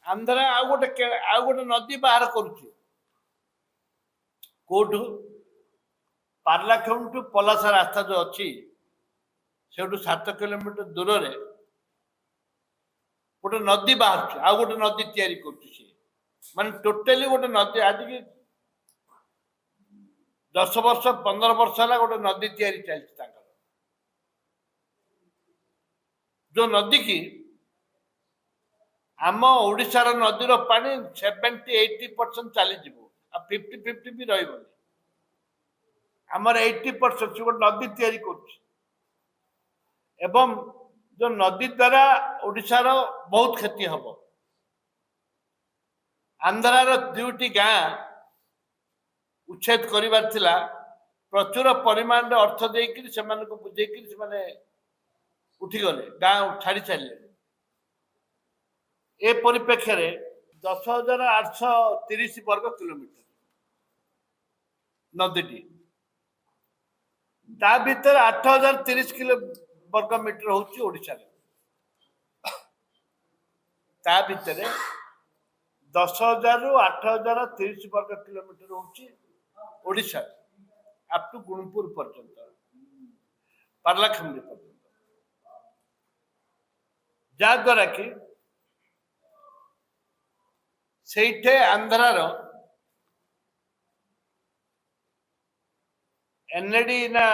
आंध्रा आ गोटे नदी बाहर करुचे कोठू पार्लाखेम टू पलासा रास्ता जो अच्छी से 7 किलोमीटर दूर रे गोटे नदी बाहर आ गोटे नदी तैयारी कर मान टोटाली गोटे नदी आज की 10 वर्ष 15 वर्ष है गोटे नदी तैयारी चलती जो नदी की आम ओडिशार नदीर पानी 70-80% चली 50-50 भी रही आमर 80% गोटे नदी तैयारी कर एवं जो नदी द्वारा ओडिशार बहुत क्षति हम आंध्रार 2टी गाँ उच्छेद करिबार थिला प्रचुर परिमाण अर्थ देकर से बुझे उठीगले गाँ छाड़ी चलले ए परिप्रेक्ष्य रे 10,830 वर्ग किलोमीटर नदीटी ता भीतर 8,030 किलो वर्ग मीटर होची ओडिशा रे ता भीतर 10,000 रु 8,030 वर्ग किलोमीटर होची ओडिशा अप टू गुणपुर पर्यंत पार्लाखेमडी पर्यंत जा द्वारा कि सेठे आंध्रार एनएडी ना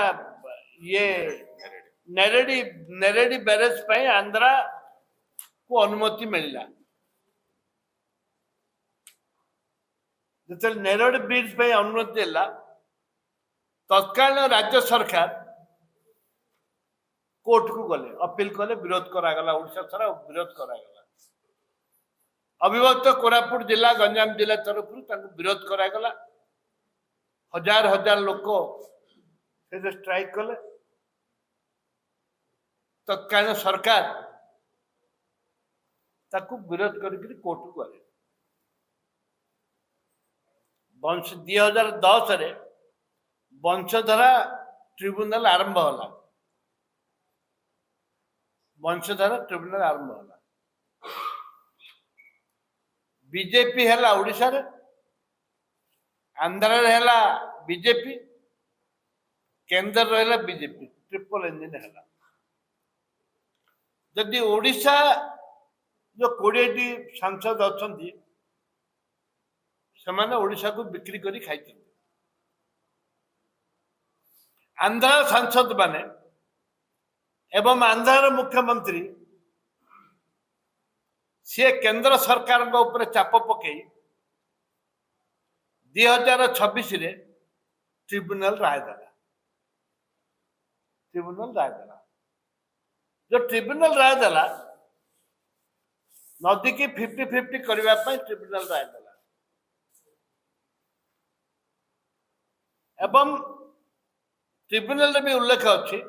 ये नेरेडी बैरेज पे आंध्रा को अनुमति मिलला जो नेरेडी ब्रिज पे अनुमति देला तत्कालीन राज्य सरकार कोर्ट को गले अपील कले विरोध करागला ओडिशा सारा विरोध करागला अविभक्त कोरापुट जिला गंजाम जिला तरफ विरोध करागला हजार हजार लोक से स्ट्राइक कले तत्कालीन सरकार ताकू विरोध करके कोर्ट को गले 2010 रे वंशधारा ट्रिब्यूनल आरंभ होला वंशधारा ट्रिब्यूनल आरंभ होला बीजेपी है ओडिशा रे आंध्र है बीजेपी केंद्र रहा बीजेपी ट्रिपल इंजिन है जदि ओडिशा जो 20टी सांसद अच्छा से ओडिशा को बिक्री करी खाई आंध्र सांसद माने एवं आंध्र मुख्यमंत्री सी केंद्र सरकार ऊपर चाप पकई 2026 रे ट्रिब्यूनल राय देला जो ट्रिब्यूनल राय देला नदी की 50-50 करने ट्रिब्यूनल राय देला एवं ट्रिब्यूनल भी उल्लेख अच्छी